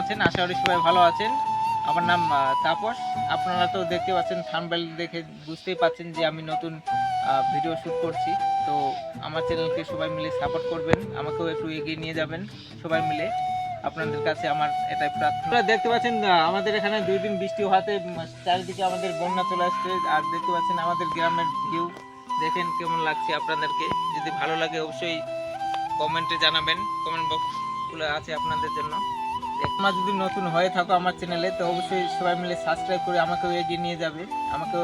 আছেন? আশা করি সবাই ভালো আছেন। আমার নাম তাপস। আপনারা তো দেখতে পাচ্ছেন, থাম্বনেল দেখে বুঝতেই পাচ্ছেন যে আমি নতুন ভিডিও শ্যুট করছি। তো আমার চ্যানেলকে সবাই মিলে সাপোর্ট করবেন, আমাকেও একটু এগিয়ে নিয়ে যাবেন সবাই মিলে। আপনাদের কাছে আমার এটাই প্রার্থনা। আপনারা দেখতে পাচ্ছেন আমাদের এখানে 2 দিন বৃষ্টি হওয়াতে চারিদিকে আমাদের বন্যা চলে আসছে। আর দেখতে পাচ্ছেন আমাদের গ্রামের ভিউ, দেখেন কেমন লাগছে আপনাদেরকে। যদি ভালো লাগে অবশ্যই কমেন্টে জানাবেন, কমেন্ট বক্স খোলা আছে আপনাদের জন্য। তোমরা যদি নতুন হয়ে থাকো আমার চ্যানেলে, তো অবশ্যই সবাই মিলে সাবস্ক্রাইব করে আমাকেও এগিয়ে নিয়ে যাবে, আমাকেও